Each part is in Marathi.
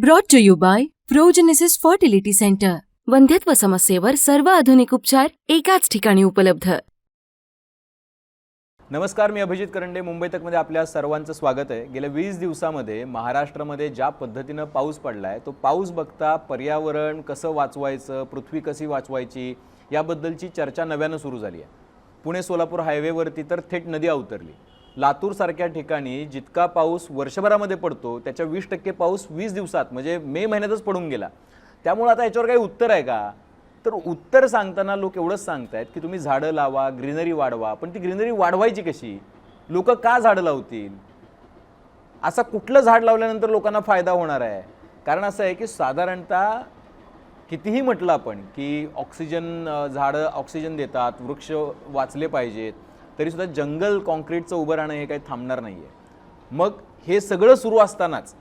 Brought to you by Progenesis fertility centre. वंध्यत्व समस्येवर सर्व आधुनिक उपचार एकाच ठिकाणी उपलब्ध. नमस्कार, मी अभिजित करंडे. मुंबई तकमध्ये आपल्या सर्वांचं स्वागत आहे. गेल्या 20 दिवसामध्ये महाराष्ट्रामध्ये ज्या पद्धतीनं पाऊस पडला आहे, तो पाऊस बघता पर्यावरण कसं वाचवायचं, पृथ्वी कशी वाचवायची याबद्दलची चर्चा नव्यानं सुरू झाली आहे. पुणे सोलापूर हायवेवरती तर थेट नदी अवतरली. लातूरसारख्या ठिकाणी जितका पाऊस वर्षभरामध्ये पडतो त्याच्या 20% पाऊस 20 दिवसात म्हणजे मे महिन्यातच पडून गेला. त्यामुळे आता याच्यावर काही उत्तर आहे का? तर उत्तर सांगताना लोक एवढंच सांगतायत की तुम्ही झाडं लावा, ग्रीनरी वाढवा. पण ती ग्रीनरी वाढवायची कशी? लोक का झाडं लावतील? असं कुठलं झाड लावल्यानंतर लोकांना फायदा होणार आहे? कारण असं आहे की साधारणतः कितीही म्हटलं आपण की झाडं ऑक्सिजन देतात, वृक्ष वाचले पाहिजेत, तरीसुद्धा जंगल कॉन्क्रीटचं उभं राहणं हे काही थांबणार नाही आहे. मग हे सगळं सुरू असतानाच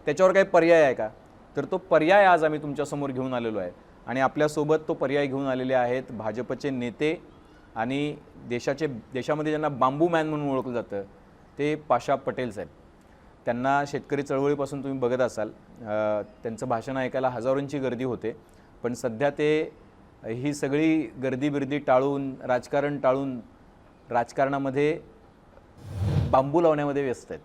त्याच्यावर काही पर्याय आहे का? तर तो पर्याय आज आम्ही तुमच्यासमोर घेऊन आलेलो आहे. आणि आपल्यासोबत तो पर्याय घेऊन आलेले आहेत भाजपचे नेते आणि देशामध्ये ज्यांना बांबू मॅन म्हणून ओळखलं जातं ते पाशा पटेल साहेब. त्यांना शेतकरी चळवळीपासून तुम्ही बघत असाल, त्यांचं भाषण ऐकायला हजारोंची गर्दी होते. पण सध्या ते ही सगळी गर्दी टाळून, राजकारण टाळून राजकारणामध्ये बांबू लावण्यामध्ये व्यस्त आहेत.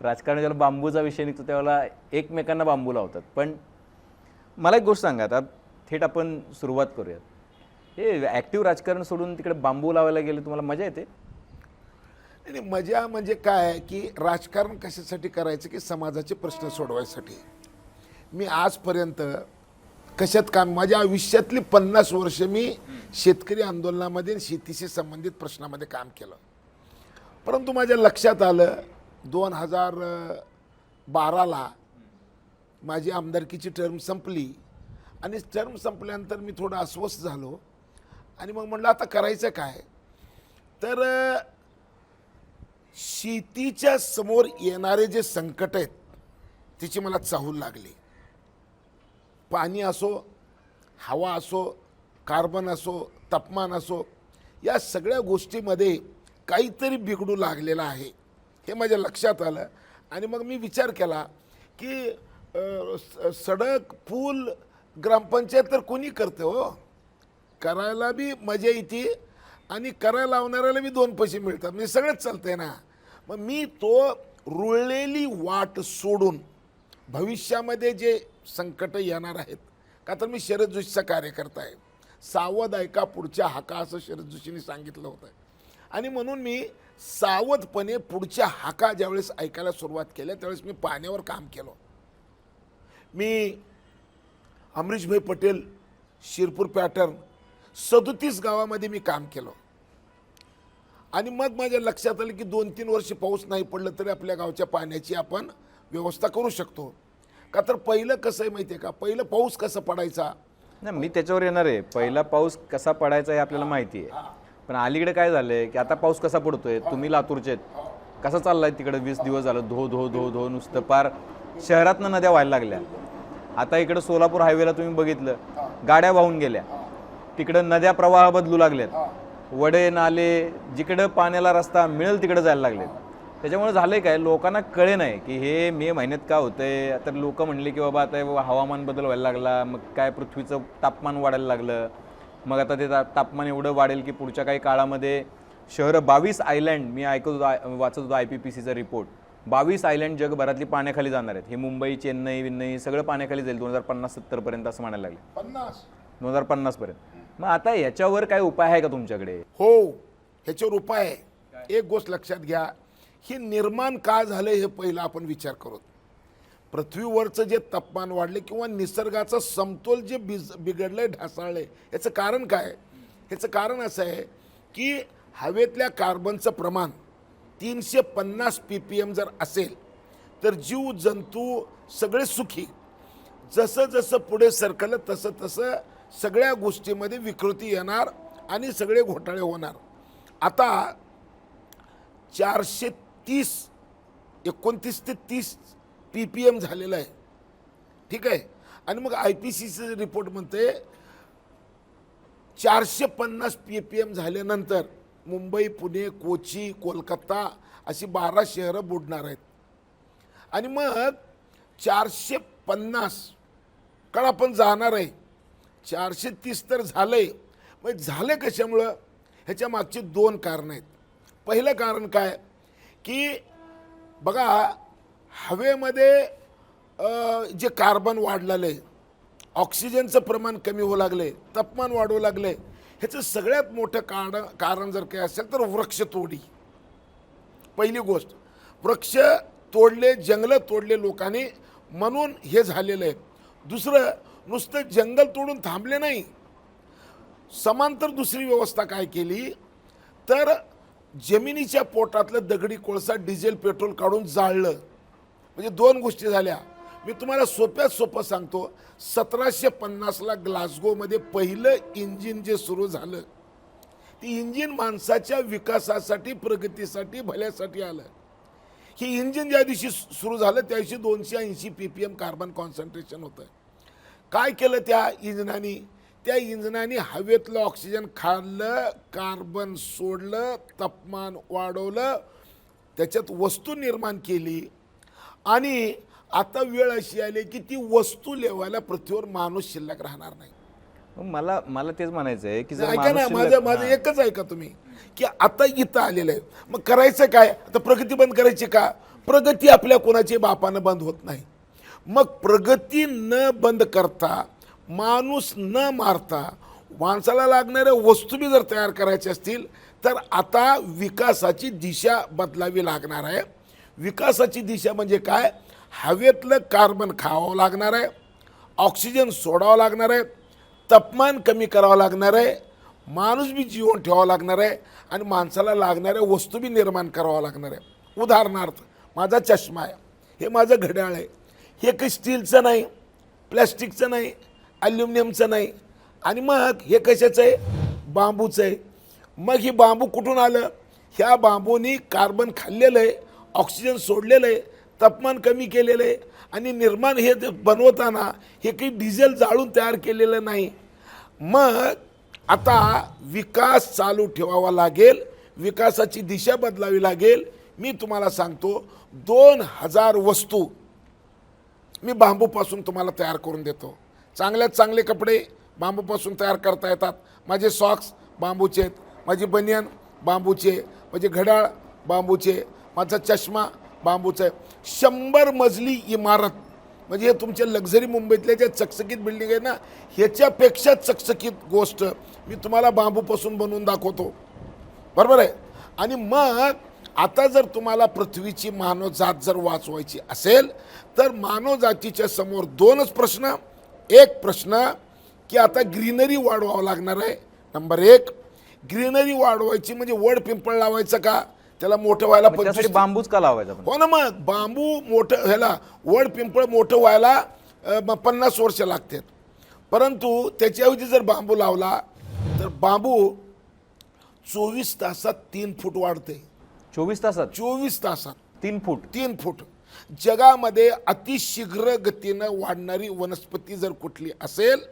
राजकारण ज्याला बांबूचा विषय निघतो त्यावेळेला एकमेकांना बांबू लावतात. पण मला एक गोष्ट सांगा, आता थेट आपण सुरुवात करूयात. हे ॲक्टिव्ह राजकारण सोडून तिकडे बांबू लावायला गेले, तुम्हाला मजा येते? आणि मजा म्हणजे काय की राजकारण कशासाठी करायचं की समाजाचे प्रश्न सोडवायसाठी. मी आजपर्यंत कशात काम, माझ्या आयुष्यातली 50 वर्ष मी शेतकरी आंदोलनामध्ये शेतीशी संबंधित प्रश्नामध्ये काम केलं. परंतु माझ्या लक्षात आलं 2012ला माझी आमदारकीची टर्म संपली आणि टर्म संपल्यानंतर मी थोडं अस्वस्थ झालो आणि मग म्हटलं आता करायचं काय. तर शेतीच्या समोर येणारे जे संकट आहेत त्याची मला चाहूल लागली. पाणी असो, हवा असो, कार्बन असो, तापमान असो, या सगळ्या गोष्टीमध्ये काहीतरी बिघडू लागलेलं आहे हे माझ्या लक्षात आलं. आणि मग मी विचार केला की सडक, पूल, ग्रामपंचायत तर कोणी करते हो, करायला बी मजा येते आणि करायला लावणाऱ्याला बी 2 पैसे मिळतात, म्हणजे सगळंच चालतंय ना. मग मी तो रुळलेली वाट सोडून भविष्यामध्ये जे संकट येणार आहेत, का तर मी शरद जोशीचा कार्यकर्ता आहे, सावध ऐका पुढच्या हाका असं शरद जोशींनी सांगितलं होतं. आणि म्हणून मी सावधपणे पुढच्या हाका ज्यावेळेस ऐकायला सुरुवात केल्या त्यावेळेस मी पाण्यावर काम केलं. मी अमरीशभाई पटेल, शिरपूर पॅटर्न 37 गावामध्ये मी काम केलं. आणि मग माझ्या लक्षात आलं की 2-3 वर्ष पाऊस नाही पडलं तरी आपल्या गावच्या पाण्याची आपण व्यवस्था करू शकतो. का तर पहिलं कसं आहे माहिती आहे का, पहिलं पाऊस कसा पडायचा नाही, मी त्याच्यावर येणार आहे. पहिला पाऊस कसा पडायचा हे आपल्याला माहिती आहे. पण अलीकडे काय झालंय की आता पाऊस कसा पडतोय, तुम्ही लातूरचे आहेत, कसा चाललाय तिकडे 20 दिवस झालं धो धो धो धो नुसतं पार शहरातनं नद्या व्हायला लागल्या. आता इकडं सोलापूर हायवेला तुम्ही बघितलं, गाड्या वाहून गेल्या, तिकडं नद्या प्रवाह बदलू लागलेत, वडे नाले जिकडं पाण्याला रस्ता मिळेल तिकडं जायला लागलेत. त्याच्यामुळे झालंय काय, लोकांना कळे नाही की हे मे महिन्यात का होतंय. तर लोक म्हणले की बाबा आता हवामान बदल व्हायला लागला, मग काय पृथ्वीचं तापमान वाढायला लागलं, मग आता ते तापमान एवढं वाढेल की पुढच्या काही काळामध्ये शहरं 22 आयलँड, मी वाचत होतो IPPCचा रिपोर्ट, 22 आयलँड जगभरातली पाण्याखाली जाणार आहेत. हे मुंबई, चेन्नई सगळं पाण्याखाली जाईल 2050-70 पर्यंत असं म्हणायला लागले. 2050 पर्यंत. मग आता याच्यावर काय उपाय आहे का तुमच्याकडे? हो, ह्याच्यावर उपाय आहे. एक गोष्ट लक्षात घ्या, हे निर्माण का झालं हे पहिला आपण विचार करू. पृथ्वीवरचं जे तापमान वाढले किंवा निसर्गाचा समतोल जे बिघडलंय, ढासळले, याचं कारण काय? ह्याचं कारण असं आहे की हवेतल्या कार्बनचं प्रमाण 350 ppm जर असेल तर जीव जंतू सगळे सुखी. जसं जसं पुढे सरकलं तसं तसं सगळ्या गोष्टीमध्ये विकृती येणार आणि सगळे घोटाळे होणार. आता 29 ते 30 ppm झालेलं आहे, ठीक आहे. आणि मग IPCC रिपोर्ट म्हणते 450 ppm झाल्यानंतर मुंबई, पुणे, कोची, कोलकाता अशी 12 शहरं बुडणार आहेत. आणि मग 450 कडे आपण जाणार आहे. 430 तर झालंय. मग झालं कशामुळं? ह्याच्या मागची 2 कारणं आहेत. पहिलं कारण काय की बघा, हवेमध्ये जे कार्बन वाढलेलं आहे, ऑक्सिजनचं प्रमाण कमी होऊ लागले, तापमान वाढू लागले. ह्याचं सगळ्यात मोठं कारण जर काही असेल तर वृक्षतोडी. पहिली गोष्ट, वृक्ष तोडले, जंगलं तोडले लोकांनी, म्हणून हे झालेलं आहे. दुसरं, नुसतं जंगल तोडून थांबले नाही, समांतर दुसरी व्यवस्था काय केली तर जमिनीच्या पोटातलं दगडी कोळसा, डिझेल, पेट्रोल काढून जाळलं. म्हणजे 2 गोष्टी झाल्या. मी तुम्हाला सोप्यात सोपं सांगतो. 1750ला ग्लासगोमध्ये पहिलं इंजिन जे सुरू झालं, ते इंजिन माणसाच्या विकासासाठी, प्रगतीसाठी, भल्यासाठी आलं. हे इंजिन ज्या दिवशी सुरू झालं त्या दिवशी 280 ppm कार्बन कॉन्सन्ट्रेशन होतं. काय केलं त्या इंजिनाने? त्या इंजिनाने हवेतलं ऑक्सिजन खाल्लं, कार्बन सोडलं, तापमान वाढवलं, त्याच्यात वस्तू निर्माण केली. आणि आता वेळ अशी आली की ती वस्तू लेवायला पृथ्वीवर माणूस शिल्लक राहणार नाही. मला तेच म्हणायचं आहे की जर ऐका ना, माणूस माझं एकच ऐका तुम्ही, की आता इथं आलेलं आहे. मग करायचं काय? आता प्रगती बंद करायची का? प्रगती आपल्या कोणाची बापानं बंद होत नाही. मग प्रगती न बंद करता, माणूस न मारता, माणसाला लागणाऱ्या वस्तू बी जर तयार करायच्या असतील तर आता विकासाची दिशा बदलावी लागणार आहे. विकासाची दिशा म्हणजे काय? हवेतलं कार्बन खावावं लागणार आहे, ऑक्सिजन सोडावं लागणार आहे, तापमान कमी करावं लागणार आहे, माणूस बी जीवन ठेवावं लागणार आहे, आणि माणसाला लागणाऱ्या वस्तू बी निर्माण करावं लागणार आहे. उदाहरणार्थ, माझा चष्मा आहे, हे माझं घड्याळ आहे. हे काही स्टीलचं नाही, प्लॅस्टिकचं नाही, ॲल्युमिनियमचं नाही. आणि मग हे कशाचं आहे? बांबूचं आहे. मग ही बांबू कुठून आलं? ह्या बांबूनी कार्बन खाल्लेलं आहे, ऑक्सिजन सोडलेलं आहे, तापमान कमी केलेलं आहे. आणि निर्माण हे बनवताना हे काही डिझेल जाळून तयार केलेलं नाही. मग आता विकास चालू ठेवावा लागेल, विकासाची दिशा बदलावी लागेल. मी तुम्हाला सांगतो, 2000 वस्तू मी बांबूपासून तुम्हाला तयार करून देतो. चांगल्यात चांगले कपडे बांबूपासून तयार करता येतात. माझे सॉक्स बांबूचे आहेत, माझी बनियन बांबूचे, माझे घड्याळ बांबूचे, माझा चष्मा बांबूचा आहे. 100 मजली इमारत, म्हणजे हे तुमच्या लक्झरी मुंबईतल्या ज्या चकचकीत बिल्डिंग आहे ना, ह्याच्यापेक्षा चकचकीत गोष्ट मी तुम्हाला बांबूपासून बनवून दाखवतो. बरोबर आहे? आणि मग आता जर तुम्हाला पृथ्वीची मानवजात जर वाचवायची असेल तर मानवजातीच्या समोर 2च प्रश्न. एक प्रश्न की आता ग्रीनरी वाढवावं लागणार आहे. नंबर 1, ग्रीनरी वाढवायची म्हणजे वड पिंपळ लावायचं का? त्याला मोठं व्हायला त्यासाठी बांबूच का लावायचा? हो ना, मग बांबू मोठं ह्याला, वड पिंपळ मोठं व्हायला 50 वर्ष लागतात. परंतु त्याच्याऐवजी जर बांबू लावला तर बांबू 24 तासात 3 फूट वाढते. 24 तासात? 24 तासात 3 फूट. 3 फूट. जगामध्ये अतिशीघ्र गतीनं वाढणारी वनस्पती जर कुठली असेल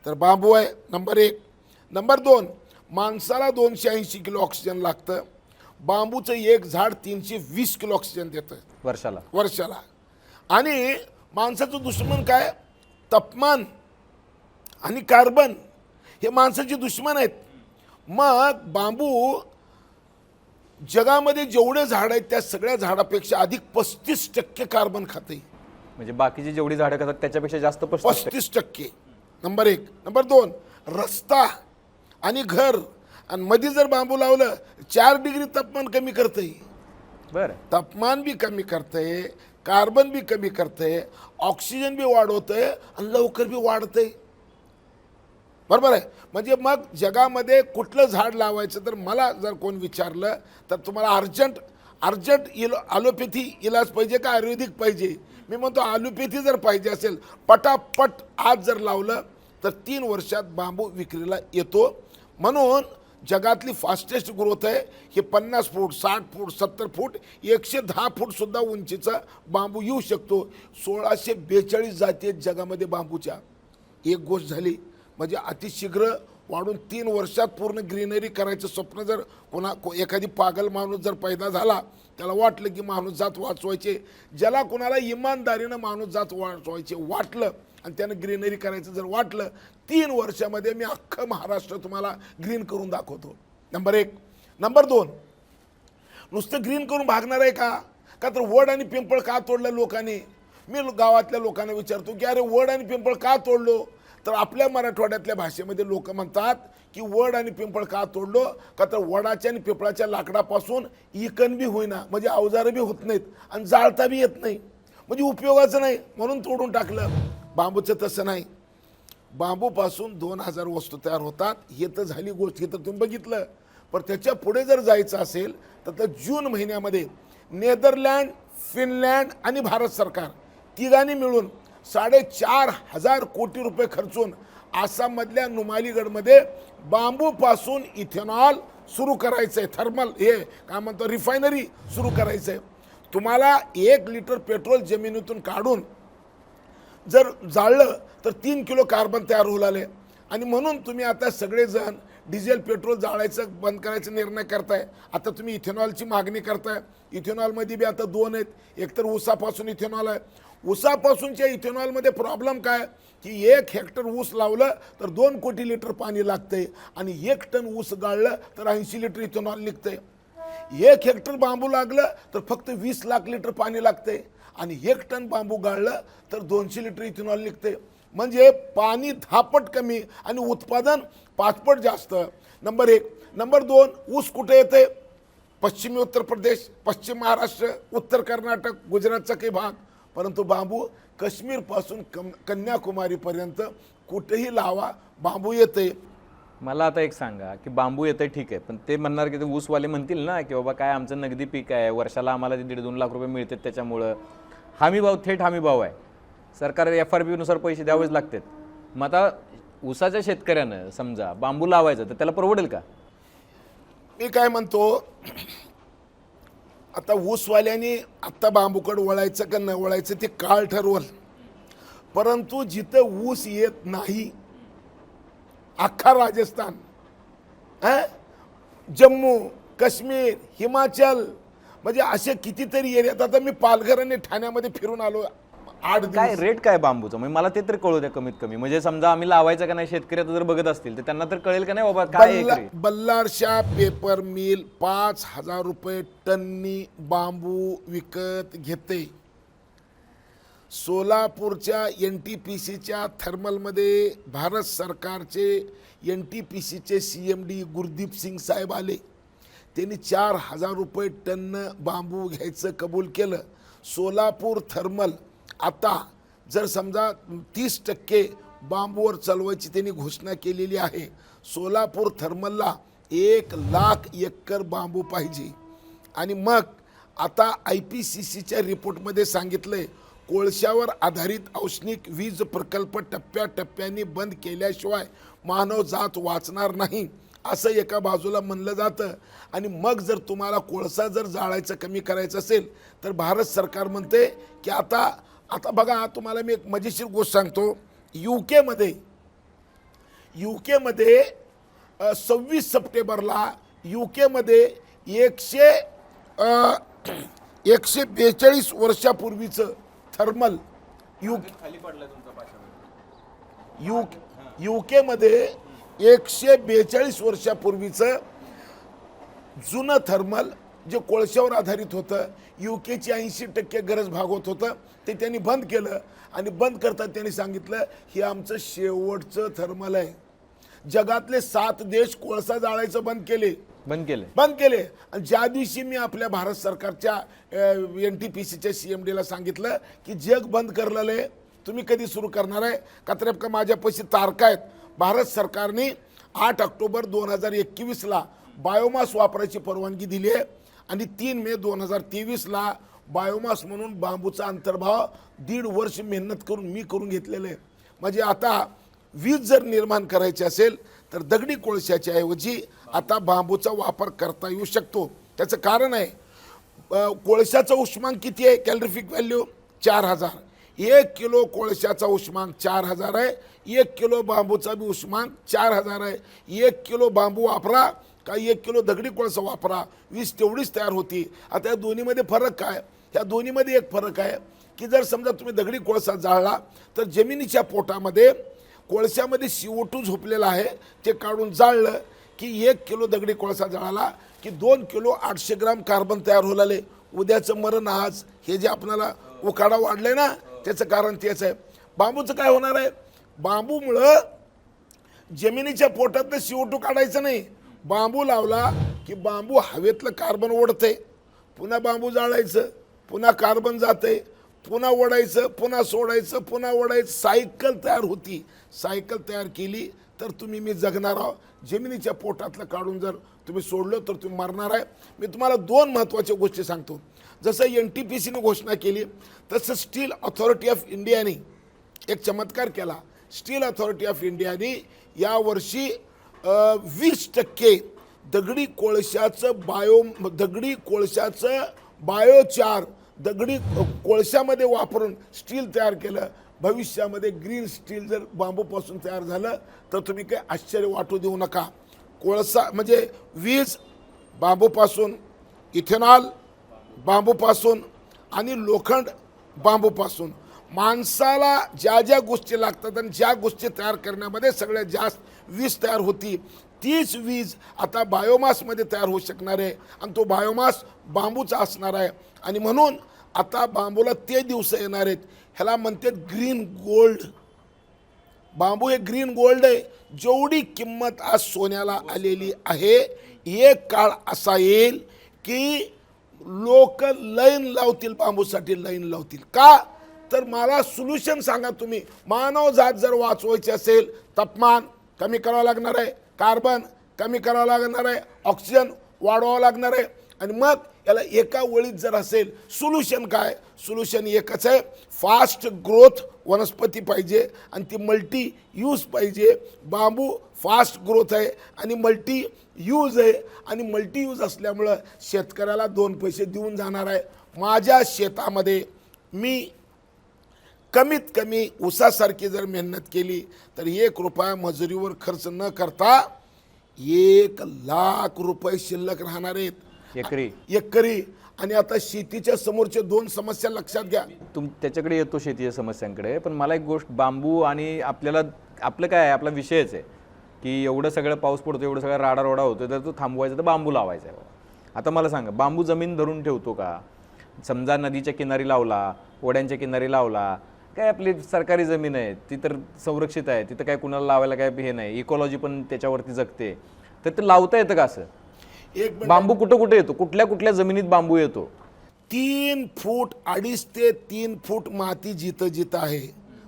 तर बांबू आहे. नंबर 1. नंबर 2, माणसाला 280 किलो ऑक्सिजन लागतं. बांबूचं एक झाड 320 किलो ऑक्सिजन देतं वर्षाला. आणि माणसाचं दुश्मन काय? तापमान आणि कार्बन, हे माणसाचे दुश्मन आहेत. मग बांबू जगामध्ये जेवढे झाड आहेत त्या सगळ्या झाडापेक्षा अधिक 35% कार्बन खाते. म्हणजे बाकीची जेवढी झाडं खातात त्याच्यापेक्षा जास्त 35%. नंबर 1. नंबर 2, रस्ता आणि घर, आणि मध्ये जर बांबू लावलं 4 डिग्री तापमान कमी करतंय. बरं, तापमान बी कमी करतंय, कार्बन बी कमी करतंय, ऑक्सिजन बी वाढवतंय, आणि लवकर बी वाढतंय. बरोबर आहे? म्हणजे मग जगामध्ये कुठलं झाड लावायचं तर मला जर कोण विचारलं तर तुम्हाला अर्जंट ॲलोपॅथी इलाज पाहिजे का आयुर्वेदिक पाहिजे? मी म्हणतो ॲलोपॅथी जर पाहिजे असेल, पटापट आज जर लावलं तर 3 वर्षात बांबू विक्रीला येतो. म्हणून जगातली फास्टेस्ट ग्रोथ आहे. हे 50 फूट, 60 फूट, 70 फूट, 110 फूटसुद्धा उंचीचा बांबू येऊ शकतो. 1642 जाती आहेत जगामध्ये बांबूच्या. एक गोष्ट झाली म्हणजे अतिशीघ्र वाढून 3 वर्षात पूर्ण ग्रीनरी करायचं स्वप्न जर एखादी पागल माणूस जर पैदा झाला, त्याला वाटलं की माणूस जात वाचवायचे, ज्याला कोणाला इमानदारीनं माणूस जात वाचवायचे वाटलं आणि त्यानं ग्रीनरी करायचं जर वाटलं, 3 वर्षामध्ये मी अख्खं महाराष्ट्र तुम्हाला ग्रीन करून दाखवतो. नंबर 1. नंबर 2, नुसतं ग्रीन करून भागणार आहे का? का तर वड आणि पिंपळ का तोडलं लोकांनी? मी गावातल्या लोकांना विचारतो की अरे वड आणि पिंपळ का तोडलो? तर आपल्या मराठवाड्यातल्या भाषेमध्ये लोक म्हणतात की वड आणि पिंपळ का तोडलो? का तर वडाच्या आणि पिंपळाच्या लाकडापासून इकन बी होईना, म्हणजे अवजारं बी होत नाहीत आणि जाळता बी येत नाही, म्हणजे उपयोगाचं नाही म्हणून तोडून टाकलं. बांबूचं तसं नाही. बांबूपासून 2000 वस्तू तयार होतात. हे तर झाली गोष्ट, हे तर तुम्ही बघितलं. पण त्याच्या पुढे जर जायचं असेल तर जून महिन्यामध्ये नेदरलँड, फिनलँड आणि भारत सरकार तिघांनी मिळून 4,500 कोटी रुपये खर्चून आसाममधल्या नुमालीगडमध्ये बांबूपासून इथेनॉल सुरू करायचं आहे. थर्मल हे काय म्हणतो रिफायनरी सुरू करायचं आहे. तुम्हाला 1 लिटर पेट्रोल जमिनीतून काढून जर जाळलं तर 3 किलो कार्बन तयार होऊ लागले. आणि म्हणून तुम्ही आता सगळेजण डिझेल पेट्रोल जाळायचं बंद करायचा निर्णय करताय. आता तुम्ही इथेनॉलची मागणी करताय. इथेनॉलमध्ये बी आता 2 आहेत. एक तर ऊसापासून इथेनॉल आहे. ऊसापासूनच्या इथेनॉलमध्ये प्रॉब्लेम काय की 1 हेक्टर ऊस लावलं तर 2 कोटी लिटर पाणी लागतंय आणि 1 टन ऊस गाळलं तर 80 लिटर इथेनॉल निघतंय. 1 हेक्टर बांबू लागलं तर फक्त 20 लाख लिटर पाणी लागतंय आणि 1 टन बांबू गाळलं तर 200 लिटर इथेनॉल निघतंय. म्हणजे पाणी 10 पट कमी आणि उत्पादन 5 पट जास्त. नंबर 1. नंबर 2, ऊस कुठे येते? पश्चिमी उत्तर प्रदेश, पश्चिम महाराष्ट्र, उत्तर कर्नाटक, गुजरातचा काही भाग. परंतु बांबू काश्मीरपासून कन्याकुमारीपर्यंत कुठेही लावा बांबू येते. मला आता एक सांगा की बांबू येतं ठीक आहे, पण ते म्हणणार की ते ऊसवाले म्हणतील ना की बाबा काय आमचं नगदी पीक आहे, वर्षाला आम्हाला ते 1.5-2 लाख रुपये मिळतात, त्याच्यामुळं हमी भाव, थेट हमी भाव आहे, सरकार FRP नुसार पैसे द्यावेच लागतात. मग आता ऊसाच्या शेतकऱ्यानं समजा बांबू लावायचं तर त्याला परवडेल का? मी काय म्हणतो, आता ऊसवाल्यांनी आत्ता बांबूकडे वळायचं का न वळायचं ते काळ ठरवल. परंतु जिथं ऊस येत नाही, अख्खा राजस्थान, जम्मू काश्मीर, हिमाचल, म्हणजे असे कितीतरी एरियात. आता मी पालघर आणि ठाण्यामध्ये फिरून आलो 8 दिवस. काय रेट काय बांबूचं, म्हणजे मला ते तर कळू द्या कमीत कमी. म्हणजे समजा आम्ही लावायचं का नाही, शेतकरी आता जर बघत असतील तर त्यांना तर कळेल का नाही बाबा काय आहे एकरी? बल्लारशा पेपर मिल 5,000 रुपये टननी बांबू विकत घेते. सोलापूरच्या NTPCच्या थर्मलमध्ये भारत सरकारचे NTPCचे CMD गुरदीप सिंग साहेब आले. त्यांनी 4,000 रुपये टन बांबू घ्यायचं कबूल केलं. सोलापूर थर्मल आता जर समजा 30% बांबूवर चालवायची त्यांनी घोषणा केलेली आहे. सोलापूर थर्मलला 1 लाख एकर बांबू पाहिजे. आणि मग आता IPCCच्या रिपोर्टमध्ये सांगितलंय कोळशावर आधारित औष्णिक वीज प्रकल्प टप्प्याटप्प्याने बंद केल्याशिवाय मानव जात वाचणार नाही असं एका बाजूला म्हणलं जातं. आणि मग जर तुम्हाला कोळसा जर जाळायचं कमी करायचं असेल तर भारत सरकार म्हणते की आता बघा, तुम्हाला मी एक मजेशीर गोष्ट सांगतो. UK मध्ये 26 सप्टेंबरला UK मध्ये 142 वर्षापूर्वीचं थर्मल UK मध्ये 142 वर्षापूर्वीचं जुनं थर्मल जे कोळशावर आधारित होतं, UKची 80% गरज भागवत होतं, ते त्यांनी बंद केलं. आणि बंद करतात त्यांनी सांगितलं हे आमचं शेवटचं थर्मल आहे. जगातले 7 देश कोळसा जाळायचं बंद केले. आणि ज्या दिवशी मी आपल्या भारत सरकारच्या NTPCच्या CMDला सांगितलं की जग बंद करलेलं आहे, तुम्ही कधी सुरू करणार आहे का? तर माझ्यापाशी तारखा आहेत. भारत सरकारने 8 ऑक्टोबर 2021ला बायोमास वापरायची परवानगी दिली आहे आणि 3 मे 2023ला बायोमास म्हणून बांबूचा अंतर्भाव 1.5 वर्ष मेहनत करून मी करून घेतलेलं आहे. म्हणजे आता वीज जर निर्माण करायची असेल तर दगडी कोळशाच्या ऐवजी आता बांबूचा वापर करता येऊ शकतो. त्याचं कारण आहे कोळशाचं उष्मांक किती आहे, कॅलरिफिक व्हॅल्यू 4000, 1 किलो कोळशाचा उष्मांक 4000 आहे, 1 किलो बांबूचा बी उष्मांक 4000 आहे. 1 किलो बांबू वापरा का 1 किलो दगडी कोळसा वापरा, वीज तेवढीच तयार होती. आता या दोन्हीमध्ये फरक काय? ह्या दोन्हीमध्ये एक फरक आहे की जर समजा तुम्ही दगडी कोळसा जाळला तर जमिनीच्या पोटामध्ये कोळशामध्ये CO2 झोपलेला आहे, ते काढून जाळलं की 1 किलो दगडी कोळसा जळाला की 2 किलो 800 ग्राम कार्बन तयार होलाले. उद्याचं मरण आज हे जे आपल्याला उकाडा वाढलंय ना, त्याचं कारण तेच आहे. बांबूचं काय होणार आहे? बांबूमुळं जमिनीच्या पोटातनं CO2 काढायचं नाही. बांबू लावला की बांबू हवेतलं कार्बन ओढते, पुन्हा बांबू जाळायचं, पुन्हा कार्बन जाते, पुन्हा ओढायचं, पुन्हा सोडायचं, पुन्हा ओढायचं, सायकल तयार होती. सायकल तयार केली तर तुम्ही मी जगणार आहोत. जमिनीच्या पोटातलं काढून जर तुम्ही सोडलं तर तुम्ही मरणार आहे. मी तुम्हाला 2 महत्त्वाच्या गोष्टी सांगतो. जसं NTPCने घोषणा केली तसं स्टील अथॉरिटी ऑफ इंडियाने एक चमत्कार केला. स्टील अथॉरिटी ऑफ इंडियाने यावर्षी 20% दगडी कोळशाचं बायोचार दगडी कोळशामध्ये वापरून स्टील तयार केलं. भविष्यामध्ये ग्रीन स्टील जर बांबूपासून तयार झालं तर तुम्ही काही आश्चर्य वाटू देऊ नका. कोळसा म्हणजे वीज बांबूपासून, इथेनॉल बांबूपासून आणि लोखंड बांबूपासून. माणसाला ज्या ज्या गोष्टी लागतात आणि ज्या गोष्टी तयार करण्यामध्ये सगळ्यात जास्त वीज तयार होती, तीच वीज आता बायोमासमध्ये तयार होऊ शकणार आहे आणि तो बायोमास बांबूचा असणार आहे. आणि म्हणून आता बांबूला ते दिवस येणार आहेत, ह्याला म्हणतात ग्रीन गोल्ड. बांबू हे ग्रीन गोल्ड आहे. जेवढी किंमत आज सोन्याला आलेली आहे, एक काळ असा येईल की लोक लाईन लावतील, बांबूसाठी लाईन लावतील. का? तर मला सोल्युशन सांगा तुम्ही. मानवजात जर वाचवायची असेल, तापमान कमी करावं लागणार आहे, कार्बन कमी करावं लागणार आहे, ऑक्सिजन वाढवावं लागणार आहे. आणि मग याला एका वळीत जर असेल सोल्युशन काय? सोल्युशन एकच आहे, फास्ट ग्रोथ वनस्पती पाहिजे आणि ती मल्टी यूज पाहिजे. बांबू फास्ट ग्रोथ आहे आणि मल्टी यूज आहे आणि मल्टी यूज असल्यामुळं शेतकऱ्याला 2 पैसे देऊन जाणार आहे. माझ्या शेतामध्ये मी कमीत कमी ऊसासारखी जर मेहनत केली तर 1 रुपया मजुरीवर खर्च न करता 1 लाख रुपये शिल्लक राहणार आहेत एकरी. आणि आता शेतीच्या समोरच्या 2 समस्या लक्षात घ्या. त्याच्याकडे येतो शेतीच्या समस्यांकडे, पण मला एक गोष्ट, बांबू आणि आपलं काय आहे, आपला विषयच आहे की एवढं सगळं पाऊस पडतो, एवढं सगळं राडारोडा होतो, तर तो थांबवायचा तर बांबू लावायचा आहे. आता मला सांगा, बांबू जमीन धरून ठेवतो का? समजा नदीच्या किनारी लावला, ओढ्यांच्या किनारी लावला, काय आपली सरकारी जमीन आहे, ती तर संरक्षित आहे, तिथं काय कुणाला लावायला काय हे नाही, इकॉलॉजी पण त्याच्यावरती जगते, तर ते लावता येतं का असं? बांबू कुठं येतो? कुठल्या जमिनीत बांबू येतो? 3 फूट 2.5 ते 3 फूट माती जिथं आहे.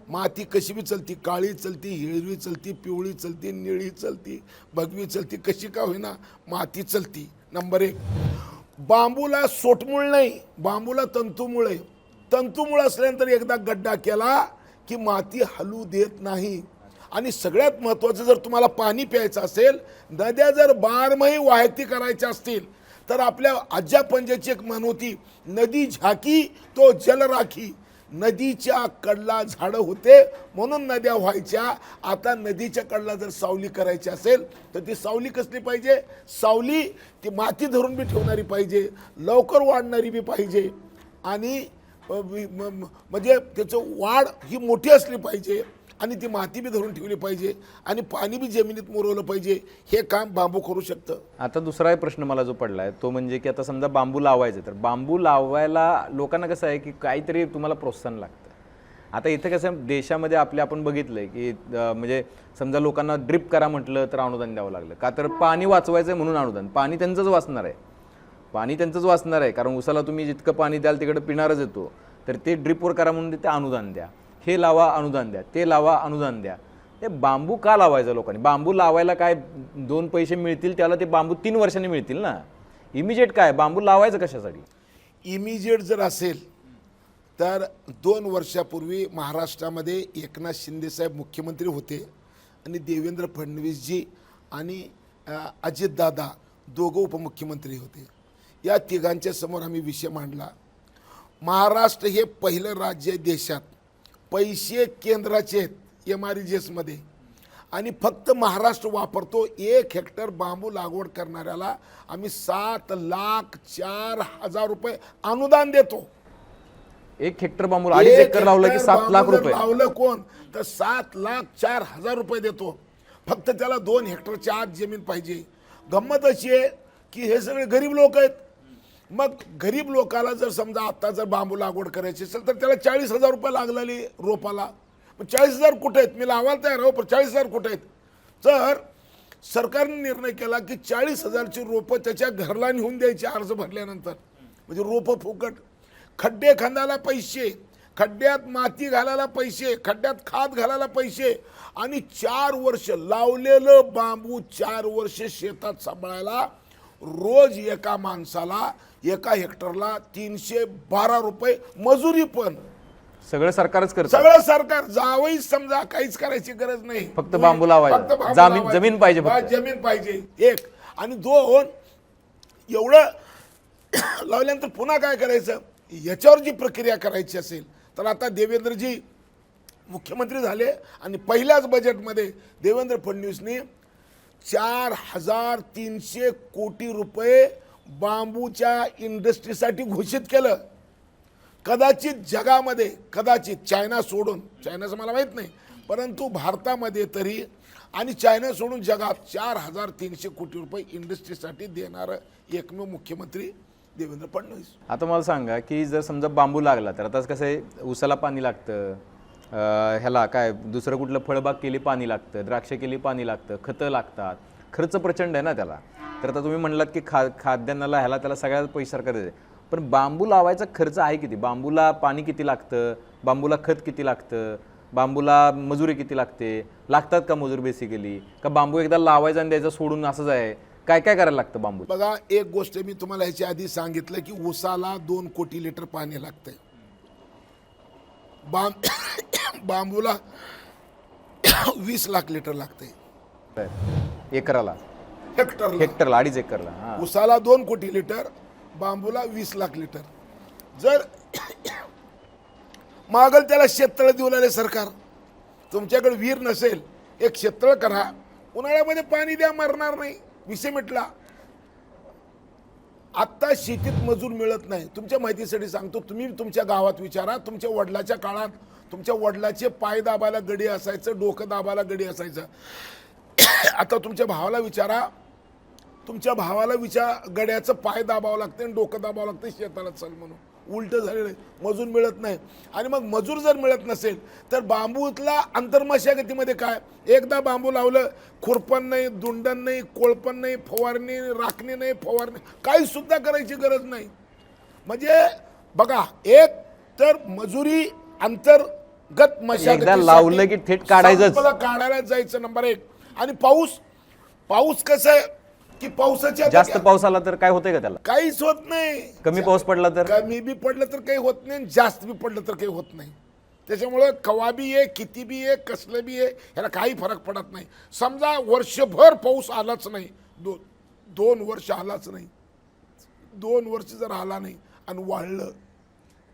माती कशी बी चलती, काळी चलती, हिरवी चलती, पिवळी चलती, निळी चलती, भगवी चलती, कशी का होईना माती चलती. नंबर 1. बांबूला सोटमूळ नाही, बांबूला तंतुमूळ आहे. तंतुमूळ असल्यानंतर एकदा गड्डा केला की माती हलू देत नाही. आणि सगळ्यात महत्त्वाचं, जर तुम्हाला पाणी प्यायचं असेल, नद्या जर बारमाही वाहती करायच्या असतील तर आपल्या आज्या पंजाची एक म्हण होती, नदी झाकी तो जल राखी. नदीच्या कडला झाडं होते म्हणून नद्या व्हायच्या. आता नदीच्या कडला जर सावली करायची असेल तर ती सावली कसली पाहिजे? सावली ती माती धरून बी ठेवणारी पाहिजे, लवकर वाढणारी बी पाहिजे आणि म्हणजे त्याचं वाढ ही मोठी असली पाहिजे आणि ती माती बी धरून ठेवली पाहिजे आणि पाणी बी जमिनीत मुरवलं पाहिजे. हे काम बांबू करू शकतं. आता दुसरा प्रश्न मला जो पडलाय तो म्हणजे की आता समजा बांबू लावायचं, तर बांबू लावायला लोकांना कसं आहे की काहीतरी तुम्हाला प्रोत्साहन लागतं. आता इथं कसं देशामध्ये आपण बघितलंय की म्हणजे समजा लोकांना ड्रिप करा म्हटलं तर अनुदान द्यावं लागलं का? तर पाणी वाचवायचं म्हणून अनुदान. पाणी त्यांचंच वाचणार आहे, कारण उसाला तुम्ही जितकं पाणी द्याल तिकडे पिणारच येतो. तर ते ड्रिपवर करा म्हणून ते अनुदान द्या, हे लावा अनुदान द्या, ते लावा अनुदान द्या. ते बांबू का लावायचं लोकांनी? बांबू लावायला काय 2 पैसे मिळतील, त्याला ते बांबू 3 वर्षांनी मिळतील ना. इमिजिएट काय बांबू लावायचं कशासाठी? इमिजिएट जर असेल तर 2 वर्षापूर्वी महाराष्ट्रामध्ये एकनाथ शिंदेसाहेब मुख्यमंत्री होते आणि देवेंद्र फडणवीसजी आणि अजितदादा दोघं उपमुख्यमंत्री होते. या तिघांच्या समोर आम्ही विषय मांडला. महाराष्ट्र हे पहिलं राज्य आहे देशात पैसे केंद्राचे आहेत MRGS मध्ये आणि फक्त महाराष्ट्र वापरतो. 1 हेक्टर बांबू लागवड करणाऱ्याला आम्ही 7,04,000 रुपये अनुदान देतो. 1 हेक्टर बांबू 2.5 एकर लावलं की 7 लाख बांबू जर रुपये. लावलं कोण तर 7,04,000 रुपये देतो. फक्त त्याला 2 हेक्टरच्या आत जमीन पाहिजे. गंमत अशी आहे की हे सगळे गरीब लोक आहेत. मग गरीब लोकाला जर समजा आता जर बांबू लागवड करायची असेल तर त्याला 40,000 रुपये लागलेली रोपाला. 40,000 कुठे आहेत? मी लावायला तयार आहे, पण 40,000 कुठे आहेत? तर सरकारने निर्णय केला की 40,000ची रोपं त्याच्या घरला नेऊन द्यायची अर्ज भरल्यानंतर. म्हणजे रोपं फुकट, खड्डे खंदायला पैसे, खड्ड्यात माती घालायला पैसे, खड्ड्यात खाद घालायला पैसे आणि 4 वर्ष लावलेलं बांबू 4 वर्ष शेतात सांभाळायला रोज एका माणसाला 1 हेक्टरला 312 रुपये मजुरी. पण सगळं सरकारच करतं. सगळं सरकार जावई समजा काहीच करायची गरज नाही, फक्त बांबू लावायला. फक्त बांबू जमीन लावायची. पाहिजे फक्त. जमीन पाहिजे. 1 आणि 2 एवढं लावल्यानंतर पुन्हा काय करायचं याच्यावर जी प्रक्रिया करायची असेल तर आता देवेंद्रजी मुख्यमंत्री झाले आणि पहिल्याच बजेटमध्ये देवेंद्र फडणवीसनी 4,300 कोटी रुपये बांबूच्या इंडस्ट्रीसाठी घोषित केलं. कदाचित जगामध्ये, कदाचित चायना सोडून, चायनाचं मला माहीत नाही, परंतु भारतामध्ये तरी आणि चायना सोडून जगात 4,300 कोटी रुपये इंडस्ट्रीसाठी देणारं एकमेव मुख्यमंत्री देवेंद्र फडणवीस. आता मला सांगा की जर समजा बांबू लागला तर आता कसं आहे, उसाला पाणी लागतं, ह्याला काय दुसरं कुठलं फळबाग केली पाणी लागतं, द्राक्ष केली पाणी लागतं, खतं लागतात, खर्च प्रचंड आहे ना त्याला. तर आता तुम्ही म्हणलात की खाद्यान्नाला ह्याला त्याला सगळ्यात पैसे सरकार देते, पण बांबू लावायचा खर्च आहे किती? बांबूला पाणी किती लागतं, बांबूला खत किती लागतं, बांबूला मजुरी किती लागतात का मजूर बेसिकली, का बांबू एकदा लावायचा आणि द्यायचा सोडून असंच आहे? काय काय करायला लागतं बांबू? बघा, एक गोष्ट मी तुम्हाला ह्याच्या आधी सांगितलं की उसाला 2 कोटी लिटर पाणी लागतंय. बांबूला 20 लाख लिटर लागतंय एकराला, हेक्टरला. हेक्टरला 2.5 एकरला. उसाला 2 कोटी लिटर, बांबूला 20 लाख लिटर. जर मागल त्याला शेततळ देऊ लागले सरकार. तुमच्याकडे विहीर नसेल, एक शेततळ करा, उन्हाळ्यामध्ये पाणी द्या, मरणार नाही, विषय मिटला. आत्ता शेतीत मजूर मिळत नाही. तुमच्या माहितीसाठी सांगतो, तुम्ही तुमच्या गावात विचारा, तुमच्या वडिलाच्या काळात तुमच्या वडिलाचे पाय दाबायला गडी असायचं, डोकं दाबायला गडी असायचं. आता तुमच्या भावाला विचारा, तुमच्या भावाला गड्याचं पाय दाबावं लागतं आणि डोकं दाबावं लागतं शेताला चल म्हणून. उलट झालेलं आहे, मजूर मिळत नाही. आणि मग मजूर जर मिळत नसेल तर बांबूतला अंतर्मशागतीमध्ये काय, एकदा बांबू लावलं, खुरपण नाही, दुंडण नाही, कोळपण नाही, फवारणी, राखणी नाही, फवारणी काही सुद्धा करायची गरज नाही. म्हणजे बघा, एक तर मजुरी अंतर्गत मशागती लावलं की थेट काढायचंच, काढायला जायचं नंबर 1. आणि पाऊस कसं आहे की पावसाच्या जास्त पाऊस आला तर काय होतंय का त्याला? काहीच होत नाही. कमी पाऊस पडला तर, कमी बी पडलं तर काही होत नाही, जास्त बी पडलं तर काही होत नाही. त्याच्यामुळं कवा बी आहे, किती बी आहे, कसलं बी आहे, ह्याला काही फरक पडत नाही. समजा वर्षभर पाऊस आलाच नाही, 2 वर्ष आलाच नाही, 2 वर्ष जर आला नाही आणि वाढलं,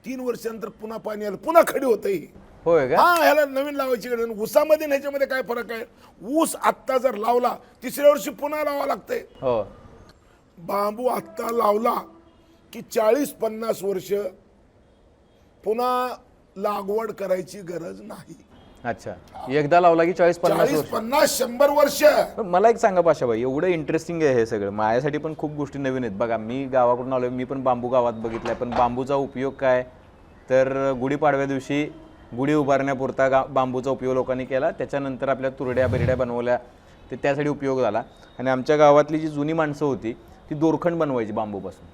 3 वर्षानंतर पुन्हा पाणी आलं, पुन्हा खडी होतंय. होय का? ह्याला नवीन लावायची गरज नाही. ऊसामध्ये ह्याच्यामध्ये काय फरक आहे? ऊस आत्ता जर लावला 3ऱ्या वर्षी पुन्हा लावा लागतंय. हो. बांबू आत्ता लावला की 40-50 वर्ष पुन्हा लागवड करायची गरज नाही. अच्छा, एकदा लावला की 40-50 वर्ष, 40-50-100 वर्ष. मला एक सांगा पाशाबाई, एवढं इंटरेस्टिंग आहे हे सगळं, माझ्यासाठी पण खूप गोष्टी नवीन आहेत. बघा, मी गावाकडून आलोय, मी पण बांबू गावात बघितलाय, पण बांबूचा उपयोग काय तर गुढीपाडव्या दिवशी गुढी उभारण्यापुरता बांबूचा उपयोग लोकांनी केला. त्याच्यानंतर आपल्या तुरड्या बिरड्या बनवल्या, ते त्यासाठी उपयोग झाला. आणि आमच्या गावातली जी जुनी माणसं होती ती दोरखंड बनवायची बांबूपासून,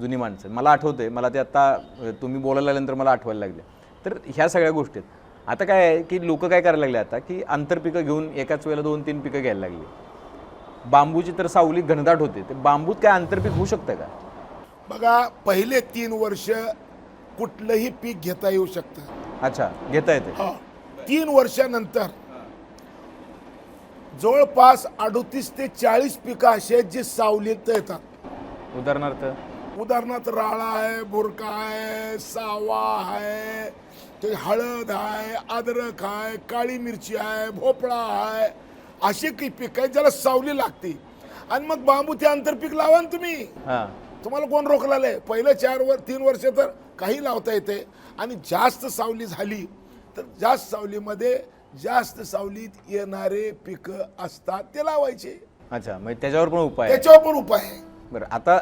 जुनी माणसं. मला आठवते, मला ते आता तुम्ही बोलायला लागल्यानंतर मला आठवायला लागले. तर ह्या सगळ्या गोष्टी आता काय आहे की लोक काय करायला लागले आता की आंतरपिकं घेऊन एकाच वेळेला 2-3 पिकं घ्यायला लागली. बांबूची तर सावली घनदाट होते, ते बांबूत काय आंतरपीक होऊ शकतं का? बघा, पहिले 3 वर्ष कुठलंही पीक घेता येऊ शकतं. अच्छा, घेता येते. 3 वर्षानंतर जवळपास 38 ते 40 पिकं अशी आहेत जी सावलीत येतात. उदाहरणार्थ राळा आहे, बुरका आहे, सावा आहे, ते हळद आहे, अद्रक आहे, काळी मिरची आहे, भोपळा आहे, अशी काही पीक आहे ज्याला सावली लागते. आणि मग बांबू ते आंतरपीक लावा ना तुम्ही. हा तुम्हाला कोण रोखलेलं आहे? पहिलं 3 वर्ष तर काही लावता येते. आणि जास्त सावली झाली तर जास्त सावलीमध्ये जास्त सावलीत येणारे पिकं असतात ते लावायचे. अच्छा, म्हणजे त्याच्यावर पण उपाय आहे. त्याच्यावर पण उपाय आहे. बरं, आता